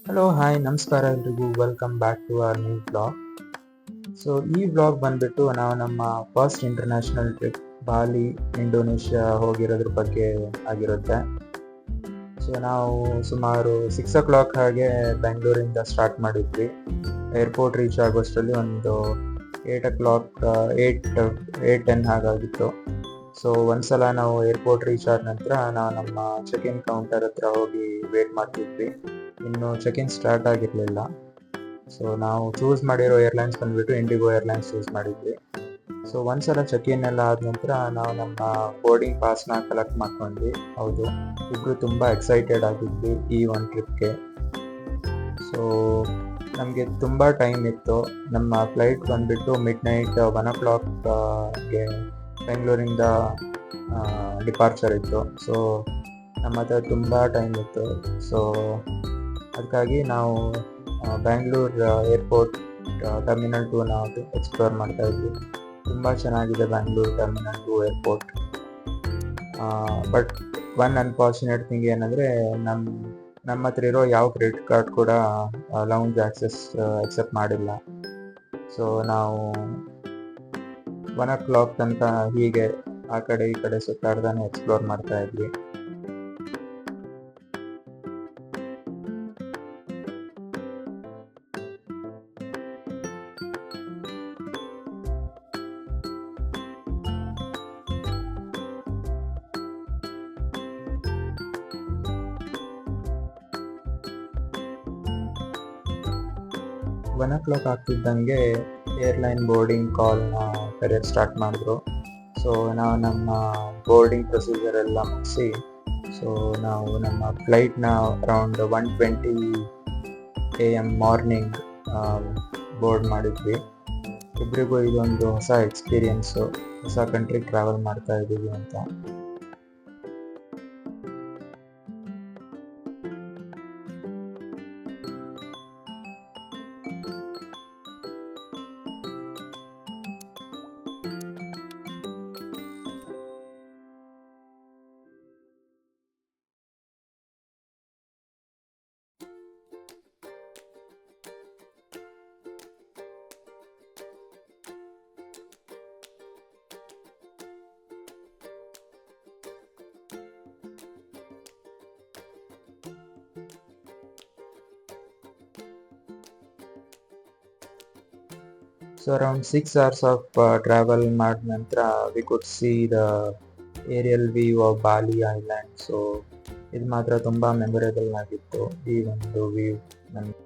Hello hi ನಮಸ್ಕಾರ ಎಲ್ರಿಗೂ welcome back to our new blog. So ಈ ಬ್ಲಾಗ್ ಬಂದ್ಬಿಟ್ಟು ನಾವು ನಮ್ಮ first international trip Bali Indonesia ಹೋಗಿರೋದ್ರ ಬಗ್ಗೆ ಆಗಿರುತ್ತೆ. ಸೊ ನಾವು ಸುಮಾರು 6 o'clock ಹಾಗೆ ಬೆಂಗಳೂರಿಂದ ಸ್ಟಾರ್ಟ್ ಮಾಡಿದ್ವಿ. ಏರ್ಪೋರ್ಟ್ ರೀಚ್ ಆಗೋಷ್ಟರಲ್ಲಿ ಒಂದು 8 o'clock 8:10 ಹಾಗಾಗಿತ್ತು. ಸೊ ಒಂದ್ಸಲ ನಾವು ಏರ್ಪೋರ್ಟ್ ರೀಚ್ ಆದ ನಂತರ ನಾವು ನಮ್ಮ ಚೆಕ್ ಇನ್ ಕೌಂಟರ್ ಹತ್ರ ಹೋಗಿ ವೇಟ್ ಮಾಡ್ತಿದ್ವಿ. ಇನ್ನು ಚೆಕ್ ಇನ್ ಸ್ಟಾರ್ಟ್ ಆಗಿರಲಿಲ್ಲ. ಸೊ ನಾವು ಚೂಸ್ ಮಾಡಿರೋ ಏರ್ಲೈನ್ಸ್ ಬಂದ್ಬಿಟ್ಟು ಇಂಡಿಗೋ ಏರ್ಲೈನ್ಸ್ ಚೂಸ್ ಮಾಡಿದ್ವಿ. ಸೊ ಒಂದ್ಸಲ ಚೆಕ್ ಇನ್ ಎಲ್ಲ ಆದ ನಂತರ ನಾವು ನಮ್ಮ ಬೋರ್ಡಿಂಗ್ ಪಾಸ್ನ ಕಲೆಕ್ಟ್ ಮಾಡ್ಕೊಂಡ್ವಿ. ಹೌದು, ಇಬ್ಬರು ತುಂಬ ಎಕ್ಸೈಟೆಡ್ ಆಗಿದ್ವಿ ಈ ಒಂದು ಟ್ರಿಪ್ಗೆ. ಸೊ ನಮಗೆ ತುಂಬ ಟೈಮ್ ಇತ್ತು. ನಮ್ಮ ಫ್ಲೈಟ್ ಬಂದ್ಬಿಟ್ಟು ಮಿಡ್-ನೈಟ್ 1 o'clock ಬೆಂಗಳೂರಿಂದ ಡಿಪಾರ್ಚರ್ ಇತ್ತು. ಸೊ ನಮ್ಮ ಹತ್ರ ತುಂಬ ಟೈಮ್ ಇತ್ತು. ಸೊ ಅದಕ್ಕಾಗಿ ನಾವು ಬ್ಯಾಂಗ್ಳೂರ್ ಏರ್ಪೋರ್ಟ್ ಟರ್ಮಿನಲ್ 2 ನಾವು ಎಕ್ಸ್ಪ್ಲೋರ್ ಮಾಡ್ತಾ ಇದ್ವಿ. ತುಂಬ ಚೆನ್ನಾಗಿದೆ Bangalore terminal 2 airport. But one unfortunate thing ಏನಂದರೆ ನಮ್ಮ ಹತ್ರ ಇರೋ ಯಾವ ಕ್ರೆಡಿಟ್ ಕಾರ್ಡ್ ಕೂಡ ಲೌಂಜ್ ಆಕ್ಸೆಸ್ ಅಕ್ಸೆಪ್ಟ್ ಮಾಡಿಲ್ಲ. ಸೊ ನಾವು 1 o'clock ತನಕ ಹೀಗೆ ಆ ಕಡೆ ಈ ಕಡೆ ಸುತ್ತಾಡ್ದಾನೆ ಎಕ್ಸ್ಪ್ಲೋರ್ ಮಾಡ್ತಾ ಇದ್ವಿ. ಒನ್ ಓ ಕ್ಲಾಕ್ ಆಗ್ತಿದ್ದಂಗೆ ಏರ್ಲೈನ್ ಬೋರ್ಡಿಂಗ್ ಕಾಲ್ನ ಕರೆಯೋಕ್ಕೆ ಸ್ಟಾರ್ಟ್ ಮಾಡಿದ್ರು. ಸೊ ನಾವು ನಮ್ಮ ಬೋರ್ಡಿಂಗ್ ಪ್ರೊಸೀಜರ್ ಎಲ್ಲ ಮುಗಿಸಿ ಸೊ ನಾವು ನಮ್ಮ ಫ್ಲೈಟ್ನ ಅರೌಂಡ್ 1:20 AM ಮಾರ್ನಿಂಗ್ ಬೋರ್ಡ್ ಮಾಡಿದ್ವಿ. ಇಬ್ಬರಿಗೂ ಇದೊಂದು ಹೊಸ ಎಕ್ಸ್ಪೀರಿಯನ್ಸು, ಹೊಸ ಕಂಟ್ರಿಗೆ ಟ್ರಾವೆಲ್ ಮಾಡ್ತಾ ಇದ್ದೀವಿ ಅಂತ. So around 6 hours of travel ಮಾಡಿದ ನಂತರ we could see the aerial view of Bali Island. So ಇದು ಮಾತ್ರ ತುಂಬ ಮೆಮೊರೇಬಲ್ ಆಗಿತ್ತು ಈ ಒಂದು ವ್ಯೂ ನಮಗೆ.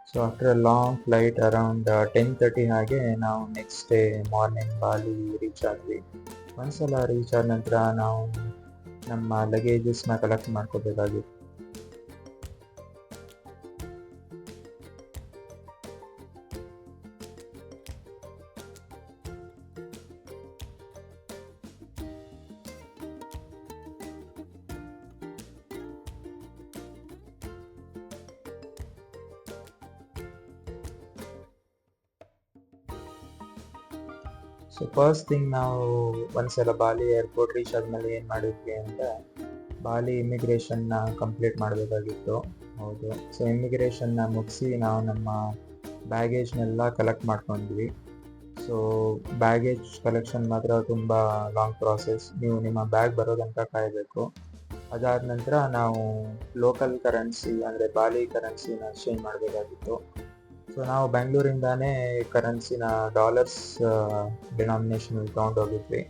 So after a long flight around 10:30 ಹಾಗೆ ನಾವು ನೆಕ್ಸ್ಟ್ ಡೇ ಮಾರ್ನಿಂಗ್ ಬಾಲಿ ರೀಚ್ ಆದ್ವಿ. ಒಂದ್ಸಲ ರೀಚ್ ಆದ ನಂತರ ನಾವು ನಮ್ಮ ಲಗೇಜಸ್ನ ಕಲೆಕ್ಟ್ ಮಾಡ್ಕೋಬೇಕಾಗಿತ್ತು. ಸೊ ಫಸ್ಟ್ ಥಿಂಗ್ ನಾವು ಒಂದ್ಸಲ ಬಾಲಿ ಏರ್ಪೋರ್ಟ್ ರೀಚ್ ಆದಮೇಲೆ ಏನು ಮಾಡಿದ್ವಿ ಅಂದರೆ ಬಾಲಿ ಇಮಿಗ್ರೇಷನ್ನ ಕಂಪ್ಲೀಟ್ ಮಾಡಬೇಕಾಗಿತ್ತು. ಹೌದು, ಸೊ ಇಮಿಗ್ರೇಷನ್ನ ಮುಗಿಸಿ ನಾವು ನಮ್ಮ ಬ್ಯಾಗೇಜ್ನೆಲ್ಲ ಕಲೆಕ್ಟ್ ಮಾಡ್ಕೊಂಡ್ವಿ. ಸೊ ಬ್ಯಾಗೇಜ್ ಕಲೆಕ್ಷನ್ ಮಾತ್ರ ತುಂಬ ಲಾಂಗ್ ಪ್ರಾಸೆಸ್. ನೀವು ನಿಮ್ಮ ಬ್ಯಾಗ್ ಬರೋ ತನಕ ಕಾಯಬೇಕು. ಅದಾದ ನಂತರ ನಾವು ಲೋಕಲ್ ಕರೆನ್ಸಿ ಅಂದರೆ ಬಾಲಿ ಕರೆನ್ಸಿನ ಎಕ್ಸ್ಚೇಂಜ್ ಮಾಡಬೇಕಾಗಿತ್ತು. ಸೊ ನಾವು ಬೆಂಗಳೂರಿಂದಾನೇ ಕರೆನ್ಸಿನ ಡಾಲರ್ಸ್ ಡಿನಾಮಿನೇಷನಲ್ಲಿ ತೊಗೊಂಡೋಗಿದ್ವಿ.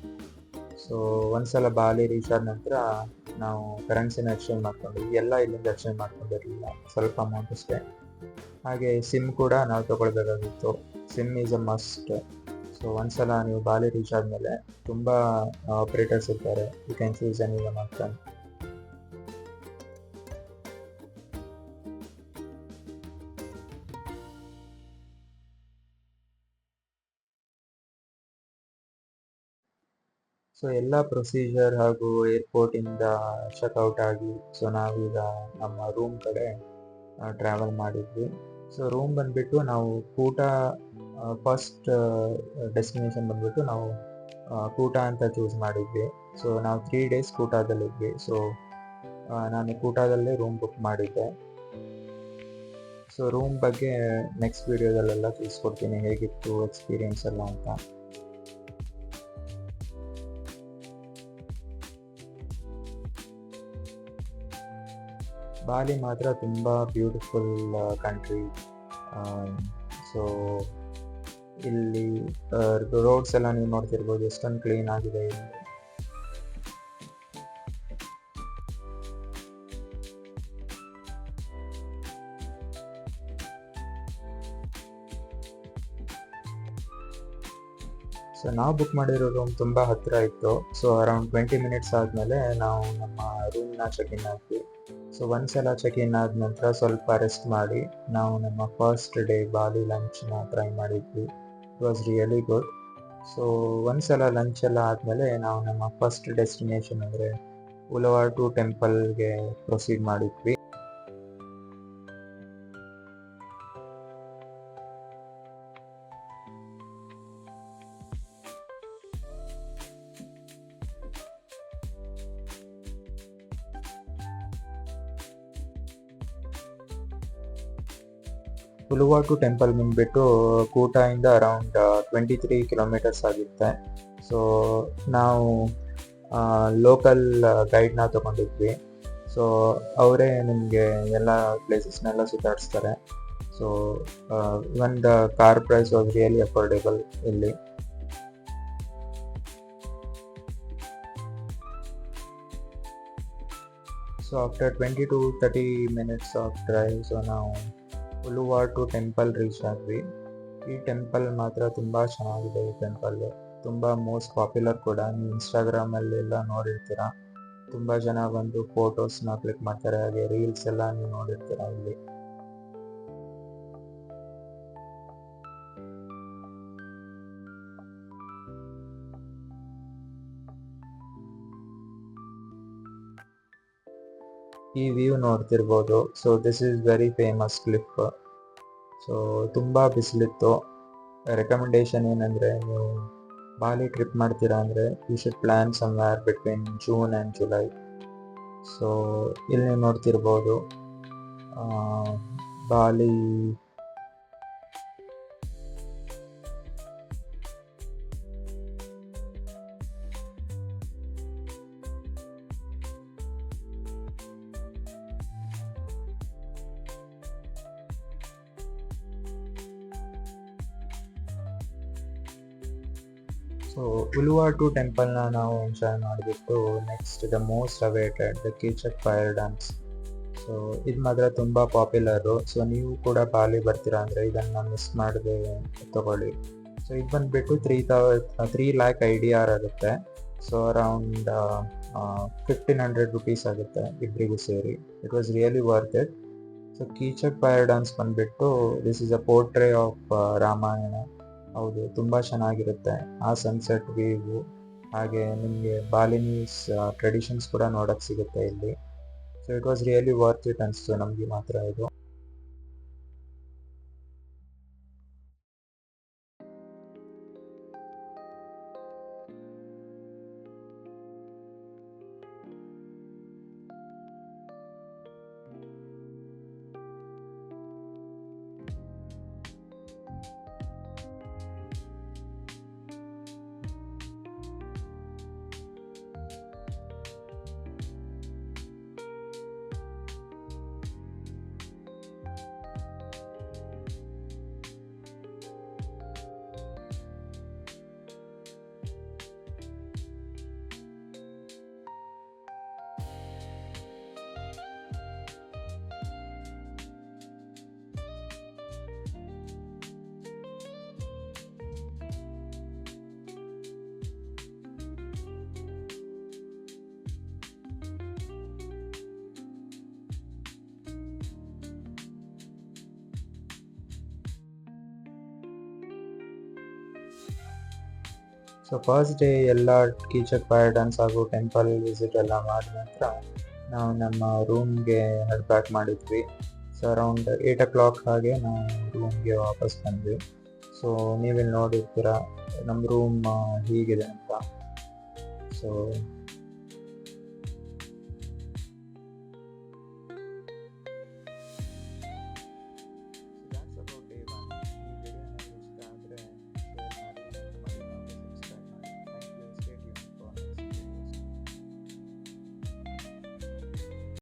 ಸೊ ಒಂದ್ಸಲ ಬಾಲಿ ರೀಚ್ ಆದ ನಂತರ ನಾವು ಕರೆನ್ಸಿನ ಎಕ್ಸ್ಚೇಂಜ್ ಮಾಡ್ಕೊಂಡ್ವಿ. ಎಲ್ಲ ಇಲ್ಲಿಂದ ಎಕ್ಸ್ಚೇಂಜ್ ಮಾಡ್ಕೊಂಡಿರಲಿಲ್ಲ, ಸ್ವಲ್ಪ ಅಮೌಂಟ್ ಅಷ್ಟೇ. ಹಾಗೆ ಸಿಮ್ ಕೂಡ ನಾವು ತಗೊಳ್ಬೇಕಾಗಿತ್ತು. SIM is a must. So ಒಂದ್ಸಲ ನೀವು ಬಾಲಿ ರೀಚ್ ಆದಮೇಲೆ ತುಂಬ ಆಪ್ರೇಟರ್ಸ್ ಇರ್ತಾರೆ, you can choose any one of them. So ಎಲ್ಲ ಪ್ರೊಸೀಜರ್ ಹಾಗೂ ಏರ್ಪೋರ್ಟಿಂದ ಚೆಕ್ಔಟ್ ಆಗಿ, ಸೊ ನಾವೀಗ ನಮ್ಮ ರೂಮ್ ಕಡೆ ಟ್ರಾವೆಲ್ ಮಾಡಿದ್ವಿ. ಸೊ ರೂಮ್ ಬಂದುಬಿಟ್ಟು ನಾವು ಕೂಟ, ಫಸ್ಟ್ ಡೆಸ್ಟಿನೇಷನ್ ಬಂದುಬಿಟ್ಟು ನಾವು ಕೂಟ ಅಂತ ಚೂಸ್ ಮಾಡಿದ್ವಿ. ಸೊ ನಾವು 3 days ಕೂಟದಲ್ಲಿದ್ವಿ. ಸೊ ನಾನು ಕೂಟದಲ್ಲೇ ರೂಮ್ ಬುಕ್ ಮಾಡಿದ್ದೆ. ಸೊ ರೂಮ್ ಬಗ್ಗೆ ನೆಕ್ಸ್ಟ್ ವೀಡಿಯೋದಲ್ಲೆಲ್ಲ ತಿಳಿಸ್ಕೊಡ್ತೀನಿ, ಹೇಗಿತ್ತು ಎಕ್ಸ್ಪೀರಿಯನ್ಸ್ ಎಲ್ಲ ಅಂತ. ಬಾಲಿ ಮಾತ್ರ ತುಂಬ ಬ್ಯೂಟಿಫುಲ್ ಕಂಟ್ರಿ. ಸೊ ಇಲ್ಲಿ ರೋಡ್ಸ್ ಎಲ್ಲ ನೀವು ನೋಡ್ತಿರ್ಬೋದು ಎಷ್ಟೊಂದು ಕ್ಲೀನ್ ಆಗಿದೆ ಇಲ್ಲಿ. ಸೊ ನಾವು ಬುಕ್ ಮಾಡಿರೋ ರೂಮ್ ತುಂಬ ಹತ್ತಿರ ಇತ್ತು. ಸೊ ಅರೌಂಡ್ 20 minutes ಆದಮೇಲೆ ನಾವು ನಮ್ಮ ರೂಮ್ನ ಚೆಕ್ ಇನ್ ಆದ್ವಿ. ಸೊ ಒಂದ್ಸಲ ಚೆಕ್ ಇನ್ ಆದ ನಂತರ ಸ್ವಲ್ಪ ರೆಸ್ಟ್ ಮಾಡಿ ನಾವು ನಮ್ಮ ಫಸ್ಟ್ ಡೇ ಬಾಲಿ ಲಂಚ್ನ ಟ್ರೈ ಮಾಡಿದ್ವಿ. It was really good. So ಒಂದ್ಸಲ ಲಂಚ್ ಎಲ್ಲ ಆದಮೇಲೆ ನಾವು ನಮ್ಮ ಫಸ್ಟ್ ಡೆಸ್ಟಿನೇಷನ್ ಅಂದರೆ ಉಲವಾಟು ಟೆಂಪಲ್ಗೆ ಪ್ರೊಸೀಡ್ ಮಾಡಿದ್ವಿ. ಉಲುವಾಟು ಟೆಂಪಲ್ ಬಂದುಬಿಟ್ಟು ಕೂಟಾಯಿಂದ ಅರೌಂಡ್ 23 kilometers ಆಗುತ್ತೆ. ಸೊ ನಾವು ಲೋಕಲ್ ಗೈಡ್ನ ತೊಗೊಂಡಿದ್ವಿ. ಸೊ ಅವರೇ ನಿಮಗೆ ಎಲ್ಲ ಪ್ಲೇಸಸ್ನೆಲ್ಲ ಸುತ್ತಾಡಿಸ್ತಾರೆ. So even the car price was really affordable ಇಲ್ಲಿ. So after 20 to 30 minutes of drive, so ನಾವು ಉಲುವಾಟು ಟೆಂಪಲ್ ರೀಚ್ ಆದ್ವಿ. ಈ ಟೆಂಪಲ್ ಮಾತ್ರ ತುಂಬ ಚೆನ್ನಾಗಿದೆ. ಈ ಟೆಂಪಲ್ ತುಂಬ ಮೋಸ್ಟ್ ಪಾಪ್ಯುಲರ್ ಕೂಡ. ನೀವು ಇನ್ಸ್ಟಾಗ್ರಾಮಲ್ಲೆಲ್ಲ ನೋಡಿರ್ತೀರ, ತುಂಬ ಜನ ಬಂದು ಫೋಟೋಸ್ನ ಕ್ಲಿಕ್ ಮಾಡ್ತಾರೆ, ಹಾಗೆ ರೀಲ್ಸ್ ಎಲ್ಲ ನೀವು ನೋಡಿರ್ತೀರ ಇಲ್ಲಿ. ಈ ವ್ಯೂ ನೋಡ್ತಿರ್ಬೋದು. So this is very famous cliff. So ತುಂಬ ಬಿಸಿಲಿತ್ತು. ರೆಕಮೆಂಡೇಶನ್ ಏನಂದರೆ, ನೀವು ಬಾಲಿ ಟ್ರಿಪ್ ಮಾಡ್ತೀರಾ ಅಂದರೆ you should plan somewhere between June and July. So ಇಲ್ಲಿ ನೀವು ನೋಡ್ತಿರ್ಬೋದು ಬಾಲಿ. ಸೊ ಉಲುವಾಟು ಟೆಂಪಲ್ನ ನಾವು ಎಂಜಾಯ್ ಮಾಡಿಬಿಟ್ಟು next the most awaited the ಕೀಚಕ್ ಫೈರ್ ಡ್ಯಾನ್ಸ್. ಸೊ ಇದು ಮಾತ್ರ ತುಂಬ ಪಾಪ್ಯುಲರು. ಸೊ ನೀವು ಕೂಡ ಬಾಲಿ ಬರ್ತೀರಾ ಅಂದರೆ ಇದನ್ನು ಮಿಸ್ ಮಾಡದೆ ತಗೊಳ್ಳಿ. ಸೊ ಇದು ಬಂದುಬಿಟ್ಟು 3 lakh IDR ಆಗುತ್ತೆ. ಸೊ ಅರೌಂಡ್ 1500 rupees ಆಗುತ್ತೆ ಇಬ್ಬರಿಗೂ ಸೇರಿ. It was really worth it. So ಕೀಚಕ್ ಫೈರ್ ಡ್ಯಾನ್ಸ್ ಬಂದುಬಿಟ್ಟು this is a portray of Ramayana. ಹೌದು, ತುಂಬ ಚೆನ್ನಾಗಿರುತ್ತೆ ಆ ಸನ್ಸೆಟ್ ವ್ಯೂ. ಹಾಗೆ ನಿಮಗೆ ಬಾಲಿನೀಸ್ ಟ್ರೆಡಿಷನ್ಸ್ ಕೂಡ ನೋಡೋಕ್ಕೆ ಸಿಗುತ್ತೆ ಇಲ್ಲಿ. So it was really worth it ಅನಿಸ್ತು ನಮಗೆ ಮಾತ್ರ ಇದು. ಸೊ ಫಸ್ಟ್ ಡೇ ಎಲ್ಲ ಕೀಚಕ್ ಪ್ಯಾರಡೈಸ್ ಹಾಗೂ ಟೆಂಪಲ್ ವಿಸಿಟ್ ಎಲ್ಲ ಮಾಡಿದ ನಂತರ ನಾವು ನಮ್ಮ ರೂಮ್ಗೆ ಹೆಡ್ ಬ್ಯಾಕ್ ಮಾಡಿದ್ವಿ. ಸೊ ಅರೌಂಡ್ 8 o'clock ಹಾಗೆ ನಾವು ರೂಮ್ಗೆ ವಾಪಸ್ ಬಂದ್ವಿ. ಸೊ ನೀವಿಲ್ಲಿ ನೋಡಿರ್ತೀರ ನಮ್ಮ ರೂಮ್ ಹೀಗಿದೆ ಅಂತ. ಸೊ